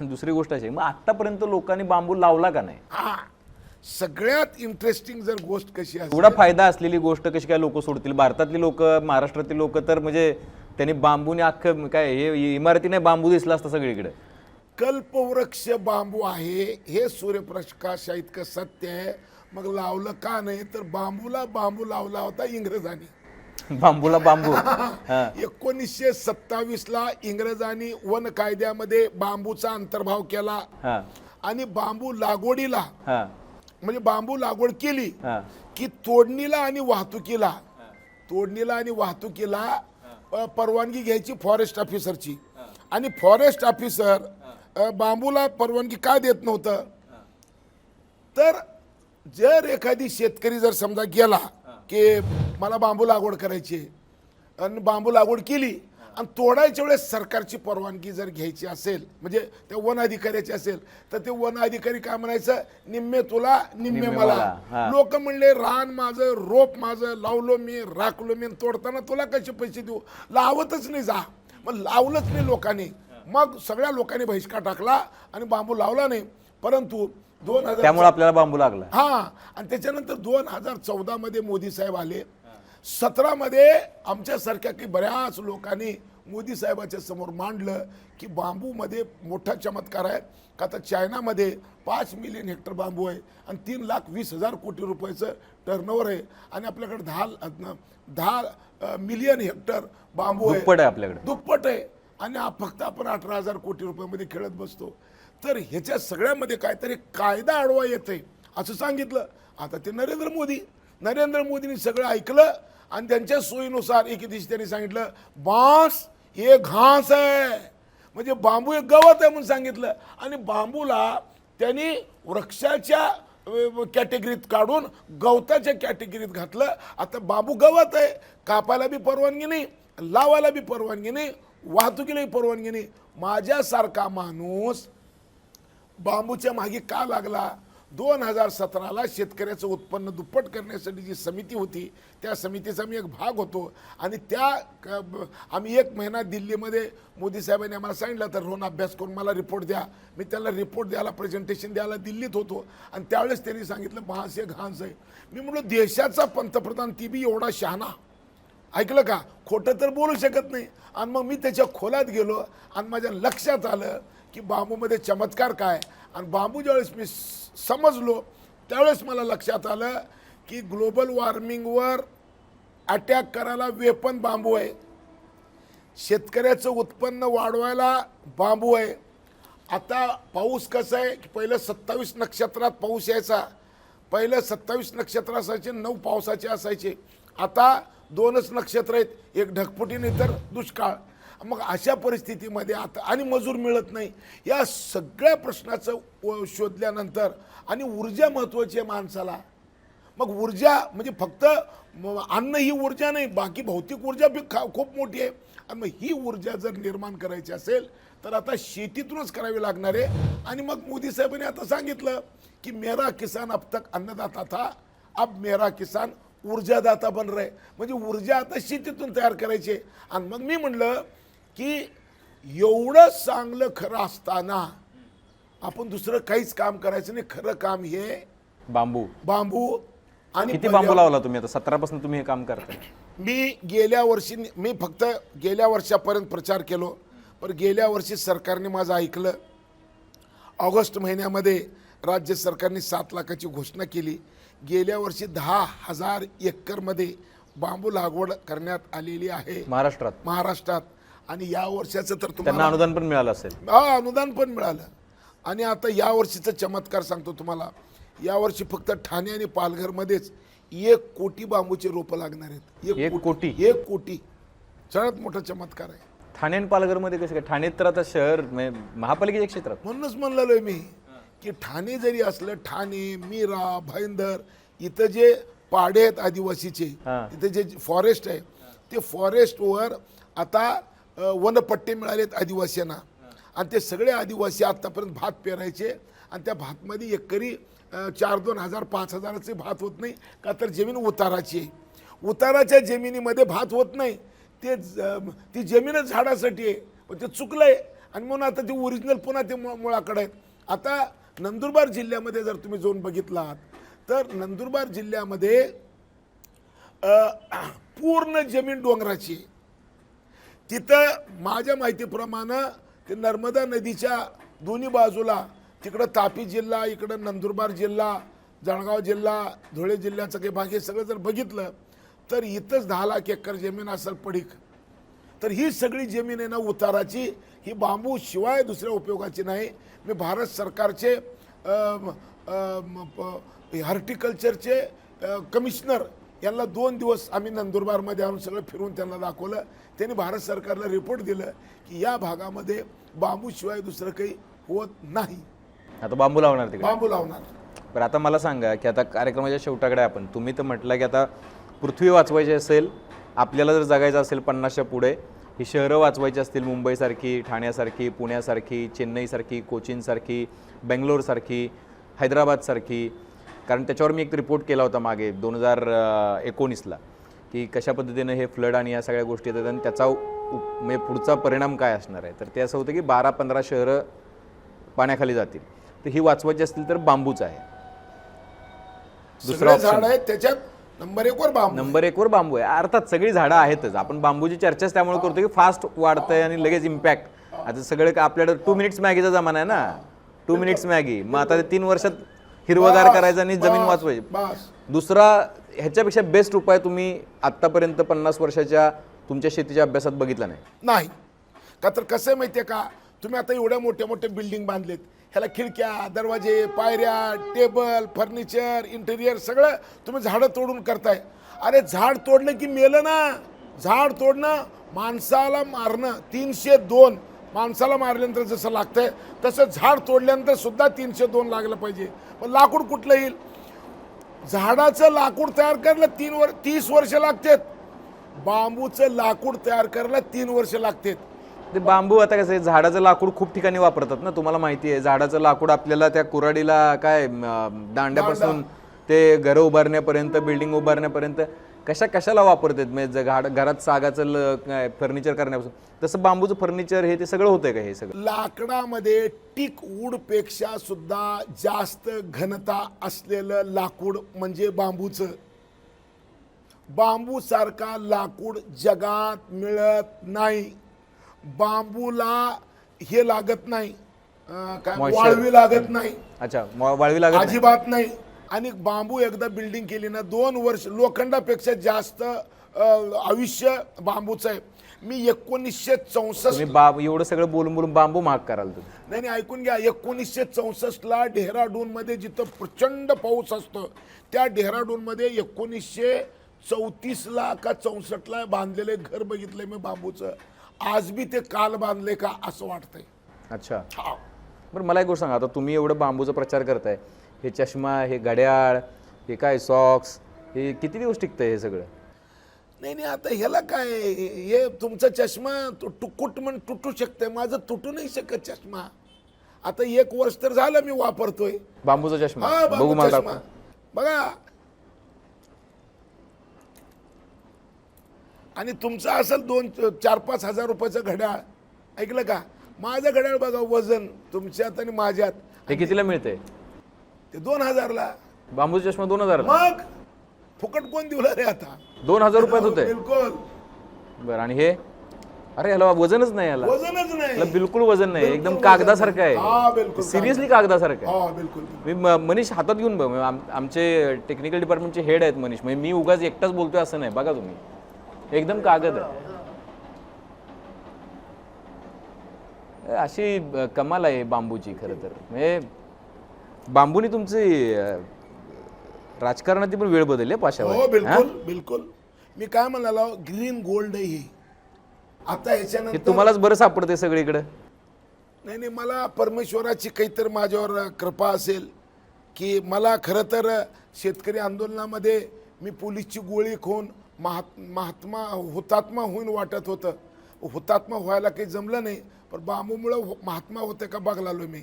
दुसरी गोष्ट अशी, मग आतापर्यंत लोकांनी बांबू लावला का नाही? हा सगळ्यात इंटरेस्टिंग जर गोष्ट कशी असते, एवढा फायदा असलेली गोष्ट कशी काय लोक सोडतील? भारतातली लोक, महाराष्ट्रातली लोक तर म्हणजे त्यांनी बांबूने अख्खं काय हे इमारतीने बांबू दिसला असता सगळीकडे. कल्पवृक्ष बांबू आहे हे सूर्यप्रकाशा इतकं सत्य आहे. मग लावलं का नाही? तर बांबूला बांबू लावला होता इंग्रजांनी. बांबूला बांबू. हा 1927ला इंग्रजांनी वन कायद्यामध्ये बांबूचा अंतर्भाव केला. हा आणि बांबू लागवडीला हा म्हणजे बांबू लागवड केली हा की तोडणीला आणि वाहतुकीला परवानगी घ्यायची फॉरेस्ट ऑफिसरची. आणि फॉरेस्ट ऑफिसर बांबूला परवानगी का देत नव्हतं? तर जर एखादी शेतकरी जर समजा गेला की मला बांबू लागवड करायची आणि बांबू लागवड केली आणि तोडायच्या वेळेस सरकारची परवानगी जर घ्यायची असेल, म्हणजे त्या वन अधिकाऱ्याची असेल, तर ते वन अधिकारी काय म्हणायचं? निम्मे तुला निम्मे मला. हा. लोक म्हणले रान माझं, रोप माझं, लावलो मी, राखलो मी, तोडताना तुला कसे पैसे देऊ? लावतच नाही जा. मग लावलंच नाही लोकांनी. मग सगळ्या लोकांनी बहिष्कार टाकला आणि बांबू लावला नाही. परंतु 2000 त्यामुळे आपल्याला बांबू लागला. हा आणि त्याच्यानंतर 2014 मध्ये मोदी साहेब आले. 17 मध्ये आमच्यासारख्या काही बऱ्याच लोकांनी मोदी साहेबाच्या समोर मांडलं की बांबूमध्ये मोठा चमत्कार आहे. का तर चायनामध्ये 5 मिलियन हेक्टर बांबू आहे आणि 3,20,000 कोटी रुपयाचं टर्नओव्हर आहे. आणि आपल्याकडे 10 मिलियन हेक्टर बांबू आहे. दुप्पट आहे आपल्याकडे. दुप्पट आहे. आणि फक्त आपण 18,000 कोटी रुपयामध्ये खेळत बसतो. तर ह्याच्या सगळ्यामध्ये काहीतरी कायदा आडवा येते असं सांगितलं. आता ते नरेंद्र मोदींनी सगळं ऐकलं आणि त्यांच्या सोयीनुसार एक दिवशी त्यांनी सांगितलं बांस हे घास आहे, म्हणजे बांबू एक गवत आहे म्हणून सांगितलं. आणि बांबूला त्यांनी वृक्षाच्या कॅटेगरीत काढून गवताच्या कॅटेगरीत घातलं. आता बांबू गवत आहे, कापायला बी परवानगी नाही, लावायला बी परवानगी नाही, वाहतुकीलाही परवानगी नाही. माझ्यासारखा माणूस बांबूच्या मागे का लागला? 2017ला शेतकऱ्याचं उत्पन्न दुप्पट करण्यासाठी जी समिती होती त्या समितीचा मी एक भाग होतो. आणि आम्ही 1 महिना दिल्लीमध्ये मोदी साहेबांनी आम्हाला सांगितलं तर रोहन अभ्यास करून मला रिपोर्ट द्या. मी त्याला रिपोर्ट द्यायला, प्रेझेंटेशन द्यायला दिल्लीत होतो. आणि त्यावेळेस त्यांनी सांगितलं बांस हे घास आहे. मी म्हटलो देशाचा पंतप्रधान ती बी एवढा शहाणा, ऐकलं का? खोटं तर बोलू शकत नाही. आणि मग मी त्याच्या खोलात गेलो आणि माझ्या लक्षात आलं की बांबूमध्ये चमत्कार काय. आणि बांबू ज्यावेळेस मी समजलो त्यावेळेस मला लक्षात आलं की ग्लोबल वॉर्मिंगवर अटॅक करायला वेपन बांबू आहे, शेतकऱ्याचं उत्पन्न वाढवायला बांबू आहे. आता पाऊस कसं आहे की पहिलं 27 नक्षत्रात पाऊस यायचा. पहिलं 27 नक्षत्र असायचे, 9 पावसाचे असायचे. आता 2च नक्षत्र आहेत, एक ढगफुटी तर दुष्काळ. मग अशा परिस्थितीमध्ये आता आणि मजूर मिळत नाही. या सगळ्या प्रश्नाचं शोधल्यानंतर आणि ऊर्जा महत्त्वाची आहे माणसाला. मग ऊर्जा म्हणजे फक्त अन्न ही ऊर्जा नाही, बाकी भौतिक ऊर्जा बी खूप मोठी आहे. आणि मग ही ऊर्जा जर निर्माण करायची असेल तर आता शेतीतूनच करावी लागणार आहे. आणि मग मोदी साहेबांनी आता सांगितलं की मेरा किसान अब तक अन्नदाता था, अब मेरा किसान ऊर्जादाता बन रहे. म्हणजे ऊर्जा आता शेतीतून तयार करायची. आणि मग मी म्हणलं की एवढं चांगलं खरं असताना आपण दुसरं काहीच काम करायचं नाही. खरं काम हे बांबू. आणि किती बांबू लावला तुम्ही आता? 17 पासून तुम्ही हे काम करताय. मी फक्त गेल्या वर्षापर्यंत प्रचार केलो, पण गेल्या वर्षी सरकारने माझं ऐकलं. ऑगस्ट महिन्यामध्ये राज्य सरकारने 7 लाखाची घोषणा केली. गेल्या वर्षी 10,000 एकरमध्ये बांबू लागवड करण्यात आलेली आहे महाराष्ट्रात. आणि या वर्षाचं तर त्यांना अनुदान पण मिळालं असेल. हा, अनुदान पण मिळालं. आणि आता या वर्षीचं चमत्कार सांगतो तुम्हाला. यावर्षी फक्त ठाणे आणि पालघरमध्येच 1 कोटी बांबूचे रोपं लागणार आहेत. 1 कोटी? 1 कोटी. सगळ्यात मोठा चमत्कार आहे. ठाणे आणि पालघरमध्ये कसं काय? ठाणे तर आता शहर महापालिकेच्या क्षेत्रात. म्हणूनच म्हणलेलो मी की ठाणे जरी असलं, ठाणे, मीरा, भाईंदर इथं जे पाडे आहेत आदिवासीचे, हा. तिथे जे फॉरेस्ट आहे ते फॉरेस्टवर आता वनपट्टे मिळालेत आदिवासींना, आणि ते सगळे आदिवासी आत्तापर्यंत भात पेरायचे, आणि त्या भातमध्ये एकरी 4-2 हजार 5 हजाराचे भात होत नाही का, तर जमीन उताराची आहे. उताराच्या जमिनीमध्ये भात होत नाही, ती जमीनच झाडासाठी आहे, पण ते चुकलंय, आणि म्हणून आता ते ओरिजिनल पुन्हा ते मुळाकडे आहेत. आता नंदुरबार जिल्ह्यामध्ये जर तुम्ही जाऊन बघितलात तर नंदुरबार जिल्ह्यामध्ये पूर्ण जमीन डोंगराची आहे. तिथं माझ्या माहितीप्रमाणे ते नर्मदा नदीच्या दोन्ही बाजूला, तिकडं तापी जिल्हा, इकडं नंदुरबार जिल्हा, जळगाव जिल्हा, धुळे जिल्ह्याचं काही भाग, हे सगळं जर बघितलं तर इथंच 10 लाख एकर जमीन असेल पडीक. तर ही सगळी जमीन आहे ना उताराची, ही बांबू शिवाय दुसऱ्या उपयोगाची नाही. मी भारत सरकारचे हॉर्टिकल्चरचे कमिशनर यांना 2 दिवस आम्ही नंदुरबारमध्ये आणून सगळं फिरून त्यांना दाखवलं. त्यांनी भारत सरकारला रिपोर्ट दिलं की या भागामध्ये बांबू शिवाय दुसरं काही होत नाही. आता बांबू लावणार तिकडे, बांबू लावणार. बरं आता मला सांगा की आता कार्यक्रमाच्या शेवटाकडे आपण, तुम्ही तर म्हटलं की आता पृथ्वी वाचवायची असेल, आपल्याला जर जगायचं असेल 50च्या पुढे, ही शहरं वाचवायची असतील, मुंबईसारखी, ठाण्यासारखी, पुण्यासारखी, चेन्नईसारखी, कोचीनसारखी, बेंगलोरसारखी, हैदराबादसारखी, कारण त्याच्यावर मी एक रिपोर्ट केला होता मागे 2019ला की कशा पद्धतीनं हे फ्लड आणि या सगळ्या गोष्टी येतात आणि त्याचा म्हणजे पुढचा परिणाम काय असणार आहे. तर ते असं होतं की 12-15 शहरं पाण्याखाली जातील. तर ही वाचवायची असतील तर बांबूच आहे. दुसरं झाड ऑप्शन आहे त्याच्यात नंबर 1 वर बांबू. नंबर 1 वर बांबू आहे. अर्थात सगळी झाडं आहेतच, आपण बांबूची चर्चाच त्यामुळे करतो की फास्ट वाढतंय आणि लगेच इम्पॅक्ट. आता सगळं आपल्याकडे 2 मिनिट्स मॅगीचा जमाना आहे ना, 2 मिनिट्स मॅगी. मग आता 3 वर्षात हिरवगार करायचं आणि जमीन वाचवायची. बस. दुसरा ह्याच्यापेक्षा बेस्ट उपाय तुम्ही आतापर्यंत 50 वर्षाच्या तुमच्या शेतीच्या अभ्यासात बघितला नाही. का तर कसं आहे माहिती आहे का, तुम्ही आता एवढ्या मोठ्या मोठ्या बिल्डिंग बांधलेत, ह्याला खिडक्या, दरवाजे, पायऱ्या, टेबल, फर्निचर, इंटेरियर सगळं तुम्ही झाडं तोडून करताय. अरे झाड तोडलं की मेलं ना. झाड तोडणं माणसाला मारणं 302, माणसाला मारल्यानंतर जसं लागतंय तसं झाड तोडल्यानंतर सुद्धा 302 लागलं पाहिजे. पण लाकूड कुठलं येईल? झाडाचं लाकूड तयार करायला 30 वर्ष लागतात. बांबूचं लाकूड तयार करायला 3 वर्ष लागतात. ते बांबू आता कसं आहे, झाडाचं लाकूड खूप ठिकाणी वापरतात ना, तुम्हाला माहिती आहे. झाडाचं लाकूड आपल्याला त्या कुऱ्हाडीला काय दांड्यापासून ते घरं उभारण्यापर्यंत, बिल्डिंग उभारण्यापर्यंत कशाला वापरतात. म्हणजे घरात सागाचं फर्निचर करण्यापासून, तसं बांबूचं फर्निचर हे ते सगळं होतंय का? हे सगळं लाकडामध्ये टीक वूडपेक्षा सुद्धा जास्त घनता असलेलं लाकूड म्हणजे बांबूचं. बांबू सारखा लाकूड जगात मिळत नाही. बांबूला हे लागत नाही, काय वाळवी लागत नाही. अच्छा, वाळवी लागत नाही अजिबात नाही. आणि बांबू एकदा बिल्डिंग केली ना 2 वर्ष, लोखंडापेक्षा जास्त आयुष्य बांबूचं आहे. मी 1964 एवढं सगळं बोलून बांबू महाग कराल तुम्ही. नाही, ऐकून घ्या. 1964ला डेहराडून मध्ये जिथं प्रचंड पाऊस असतो, त्या डेहराडून मध्ये 1934ला का 64ला बांधलेले घर बघितलंय मी बांबूचं. आज बी ते काल बांधले का असं वाटतंय. अच्छा, बरं मला एक गोष्ट सांगा, आता तुम्ही एवढं बांबूचा प्रचार करताय, हे चष्मा, हे घड्याळ, हे काय सॉक्स, हे किती दिवस टिकतंय हे सगळं? नाही, आता ह्याला काय, हे तुमचा चष्मा तुटू शकतंय, माझं तुटू नाही शकत चष्मा. आता 1 वर्ष तर झालं मी वापरतोय बांबूचा चष्मा. हा, बघू बांबू मला चष्मा. दाखवा. बघा. आणि तुमचं असेल 2-4-5 हजार रुपयाचं घड्याळ, ऐकलं का? माझं घड्याळ बघा, वजन तुमच्यात आणि माझ्यात. हे कितीला मिळतंय? ते 2000ला. बांबूचा चष्मा 2000? मग फुकट कोण दिला रे आता? 2000 रुपयात होते? बिलकुल. बरं, आणि हे? अरे याला वजनच नाही, याला वजनच नाही, बिलकुल वजन नाही, बिलकुल एकदम वजन कागदासारखं नाही. हा, आहे. बिलकुल सिरियसली कागदासारखं आहे. हा, बिलकुल. मी मनीष हातात घेऊन बघ, आमचे टेक्निकल डिपार्टमेंटचे हेड आहेत मनीष, म्हणजे मी उगाच एकटाच बोलतोय असं नाही. बघा तुम्ही, एकदम कागद आहे. अशी कमाल आहे बांबूची खरं तर. म्हणजे बांबूनी तुमची राजकारणाची पण वेळ बदलली पाशावर. हो, बिलकुल बिलकुल. मी काय म्हणालो, ग्रीन गोल्ड आहे हे. आता हे ह्याच्यानंतर तुम्हालाच बरं सापडते सगळीकडे. नाही, मला परमेश्वराची काहीतरी माझ्यावर कृपा असेल की मला खरं तर शेतकरी आंदोलनामध्ये मी पोलीसची गोळी खाऊन हुतात्मा होईन वाटत होतं. हुतात्मा व्हायला काही जमलं नाही, पण बांबूमुळं महात्मा होते का बघलालो मी.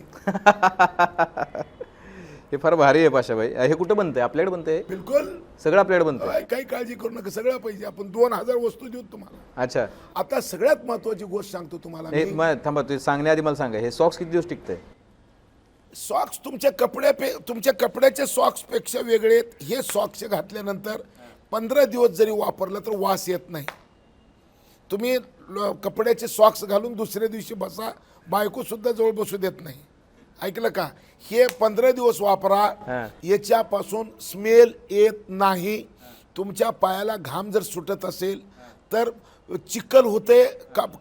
हे फार भारी आहे पाशाभाई. हे कुठं बनतंय? आपल्याकडे बनतंय? बिलकुल सगळं आपल्याकडे बनतंय. काही काळजी करू नका, सगळं पाहिजे. आपण 2000 वस्तू देऊ तुम्हाला. अच्छा, आता सगळ्यात महत्वाची गोष्ट सांगतो तुम्हाला हे मी. मग थांबा, तुम्ही सांगण्याआधी मला सांगा, हे सॉक्स किती दिवस टिकतंय? सॉक्स तुमच्या कपड्याच्या सॉक्सपेक्षा वेगळे आहेत. हे सॉक्स घातल्यानंतर 15 दिवस जरी वापरलं तर वास येत नाही. तुम्ही कपड्याचे सॉक्स घालून दुसऱ्या दिवशी बसा, बायको सुद्धा जवळ बसू देत नाही. ऐकलं का? हे 15 दिवस वापरा, याच्यापासून स्मेल येत नाही. तुमच्या पायाला घाम जर सुटत असेल तर चिखल होते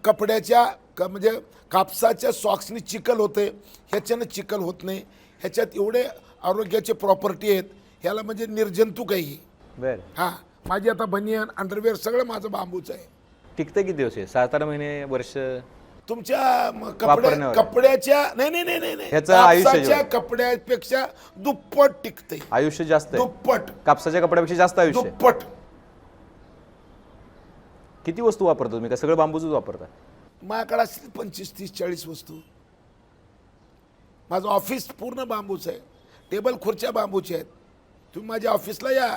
कपड्याच्या म्हणजे कापसाच्या सॉक्सनी चिखल होते, ह्याच्यानं चिखल होत नाही. ह्याच्यात एवढे आरोग्याचे प्रॉपर्टी आहेत, ह्याला म्हणजे निर्जंतुक आहे ही. बरं, हां, माझी आता बनियन अंडरवेअर सगळं माझं बांबूचं आहे. टिकतं किती दिवस? आहे 7-8 महिने, वर्ष? तुमच्या वापरण्यावर. कपड्याच्या नाही ह्याचं आयुष्य कापसाच्या कपड्यापेक्षा दुप्पट टिकते. आयुष्य जास्त आहे. दुप्पट. कापसाच्या कपड्यापेक्षा जास्त आयुष्य आहे. दुप्पट. किती वस्तू वापरता तुम्ही? का सगळं बांबूच वापरता? माझ्याकडे असतील 25, 30, 40 वस्तू. माझं ऑफिस पूर्ण बांबूचं आहे. टेबल खुर्च्या बांबूच्या आहेत. तुम्ही माझ्या ऑफिसला या,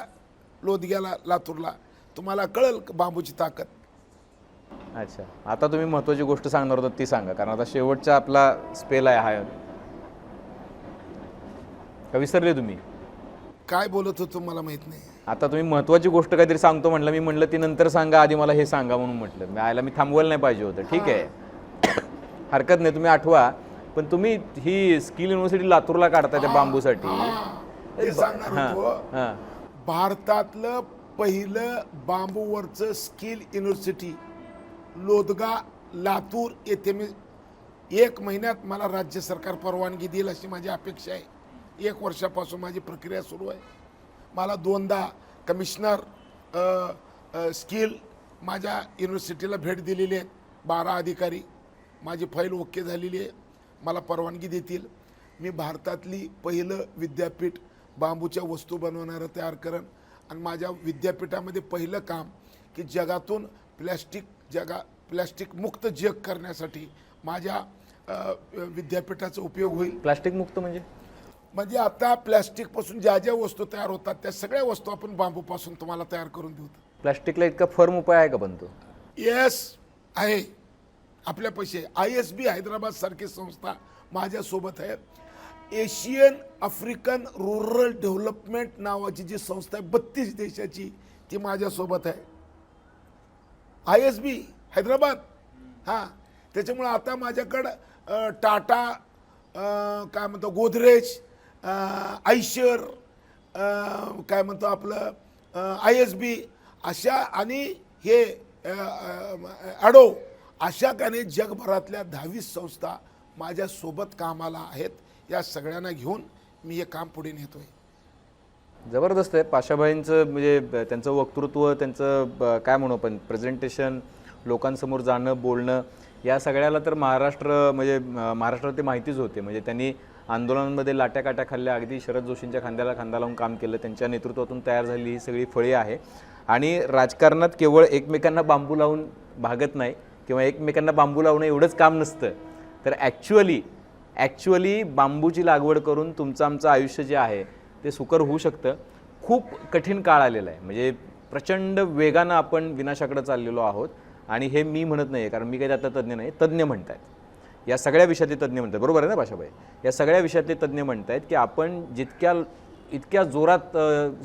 लोदग्याला, लातूरला, तुम्हाला कळेल बांबूची ताकद. अच्छा, आता तुम्ही महत्त्वाची गोष्ट सांगणार होता ती सांगा, कारण आता शेवटचा आपला स्पेल आहे हा. का विसरले तुम्ही? काय बोलत होतो मला माहित नाही. आता तुम्ही महत्त्वाची गोष्ट काहीतरी सांगतो म्हटलं, मी म्हणलं ती नंतर सांगा, आधी मला हे सांगा म्हणून म्हटलं. मी थांबवायला नाही पाहिजे होतं. ठीक आहे, हरकत नाही, तुम्ही आठवा. पण तुम्ही ही स्किल युनिव्हर्सिटी लातूरला काढता त्या बांबूसाठी. ते सांगणार होतो. भारतातलं पहिलं बांबूवरचं स्किल युनिव्हर्सिटी लोदगा, लातूर येथे मी 1 महिन्यात मला राज्य सरकार परवानगी देईल अशी माझी अपेक्षा आहे. 1 वर्षापासून माझी प्रक्रिया सुरू आहे. मला 2दा कमिशनर स्किल माझ्या युनिव्हर्सिटीला भेट दिलेली आहे. 12 अधिकारी. माझी फाईल ओके झालेली आहे, मला परवानगी देतील. मी भारतातली पहिलं विद्यापीठ बांबूच्या वस्तू बनवणारं तयार करेन. आणि माझ्या विद्यापीठामध्ये पहिलं काम की जगातून प्लॅस्टिक मुक्त जग करण्यासाठी माझ्या विद्यापीठाचा उपयोग होईल. प्लास्टिक मुक्त म्हणजे आता प्लॅस्टिकपासून ज्या ज्या वस्तू तयार होतात त्या सगळ्या वस्तू आपण बांबूपासून तुम्हाला तयार करून देऊ. प्लास्टिकला इतका फर्म उपाय आहे का पण तो? येस आहे. आपल्या पैसे ISB हैदराबाद सारखी संस्था माझ्यासोबत आहे. एशियन आफ्रिकन रुरल डेव्हलपमेंट नावाची जी संस्था आहे 32 देशाची, ती माझ्यासोबत आहे. ISB हैदराबाद. हां, त्याच्यामुळं आता माझ्याकडं टाटा, काय म्हणतो गोदरेज, आयशर, काय म्हणतो आपलं ISB अशा, आणि हे ॲडो, अशा काही जगभरातल्या 22 संस्था माझ्यासोबत कामाला आहेत. या सगळ्यांना घेऊन मी हे काम पुढे नेतोय. जबरदस्त आहे पाशाभाईंचं. म्हणजे त्यांचं वक्तृत्व, त्यांचं काय म्हणू आपण, प्रेझेंटेशन, लोकांसमोर जाणं, बोलणं, या सगळ्याला तर महाराष्ट्रात ते माहितीच होते. म्हणजे त्यांनी आंदोलनांमध्ये लाट्या काट्या खाल्ल्या, अगदी शरद जोशींच्या खांद्याला खांदा लावून काम केलं. त्यांच्या नेतृत्वातून तयार झालेली ही सगळी फळे आहे. आणि राजकारणात केवळ एकमेकांना बांबू लावून भागत नाही किंवा एकमेकांना बांबू लावणं एवढंच काम नसतं, तर ॲक्च्युअली बांबूची लागवड करून तुमचं आमचं आयुष्य जे आहे ते सुकर होऊ शकतं. खूप कठीण काळ आलेला आहे. म्हणजे प्रचंड वेगानं आपण विनाशाकडे चाललेलो आहोत. आणि हे मी म्हणत नाही, कारण मी काही आता तज्ज्ञ नाही, तज्ज्ञ म्हणत आहेत. या सगळ्या विषयातले तज्ज्ञ म्हणतात, बरोबर आहे ना पाशाभाई? या सगळ्या विषयातले तज्ज्ञ म्हणत आहेत की आपण इतक्या जोरात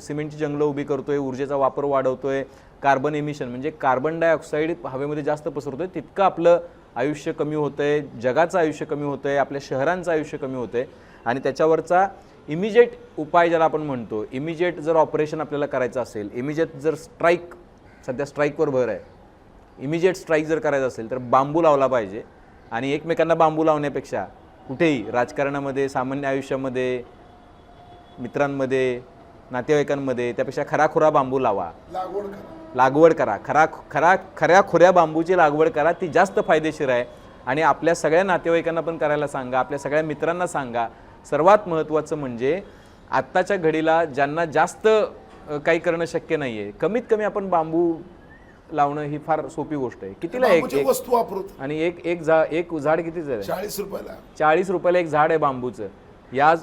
सिमेंटची जंगलं उभी करतोय, ऊर्जेचा वापर वाढवतोय, कार्बन एमिशन म्हणजे कार्बन डायऑक्साईड हवेमध्ये जास्त पसरतोय, तितकं आपलं आयुष्य कमी होतंय, जगाचं आयुष्य कमी होतंय, आपल्या शहरांचं आयुष्य कमी होतंय. आणि त्याच्यावरचा इमिजिएट उपाय ज्याला आपण म्हणतो, इमिजिएट जर ऑपरेशन आपल्याला करायचं असेल, इमिजिएट जर स्ट्राईक, सध्या स्ट्राईकवर भर आहे, इमिजिएट स्ट्राईक जर करायचं असेल तर बांबू लावला पाहिजे. आणि एकमेकांना बांबू लावण्यापेक्षा कुठेही राजकारणामध्ये, सामान्य आयुष्यामध्ये, मित्रांमध्ये, नातेवाईकांमध्ये, त्यापेक्षा खराखुरा बांबू लावा, लागवड करा. खऱ्या खुऱ्या बांबूची लागवड करा, ती जास्त फायदेशीर आहे. आणि आपल्या सगळ्या नातेवाईकांना पण करायला सांगा, आपल्या सगळ्या मित्रांना सांगा. सर्वात महत्त्वाचं म्हणजे आत्ताच्या घडीला ज्यांना जास्त काही करणं शक्य नाहीये, कमीत कमी आपण बांबू लावणं ही फार सोपी गोष्ट आहे. कितीला बांबूची वस्तू वापरू. आणि एक झाड किती झालं? 40 रुपयाला. 40 रुपयाला एक झाड आहे बांबूचं.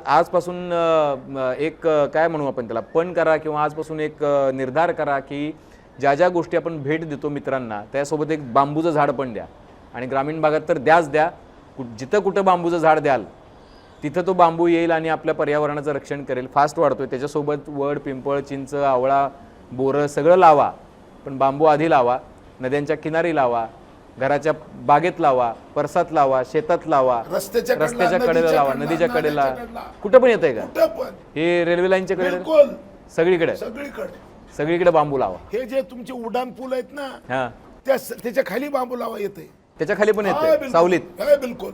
आजपासून एक काय म्हणू आपण त्याला, पण करा किंवा आजपासून एक निर्धार करा की ज्या ज्या गोष्टी आपण भेट देतो मित्रांना त्यासोबत एक बांबूचं झाड पण द्या. आणि ग्रामीण भागात तर द्याच द्या. जिथं कुठं बांबूचं झाड द्याल तिथं तो बांबू येईल आणि आपल्या पर्यावरणाचं रक्षण करेल. फास्ट वाढतोय, त्याच्यासोबत वड, पिंपळ, चिंच, आवळा, बोरं सगळं लावा, पण बांबू आधी लावा. नद्यांच्या किनारी लावा, घराच्या बागेत लावा, परसात लावा, शेतात लावा, रस्त्याच्या कडेला लावा, नदीच्या कडेला. कुठं पण येतंय का कुठं पण. हे? रेल्वे लाईनच्या कडे, बिलकुल सगळीकडे सगळीकडे बांबू लावा. हे जे तुमचे उड्डाण पूल आहेत ना, हा, त्याच्या खाली बांबू लावा येते. त्याच्या खाली पण येते सावलीत. बिलकुल.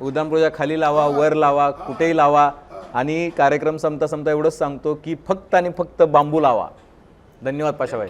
उद्यानपुराच्या खाली लावा, वर लावा, कुठेही लावा. आणि कार्यक्रम संपता एवढंच सांगतो की फक्त आणि फक्त बांबू लावा. धन्यवाद पाशाबाई.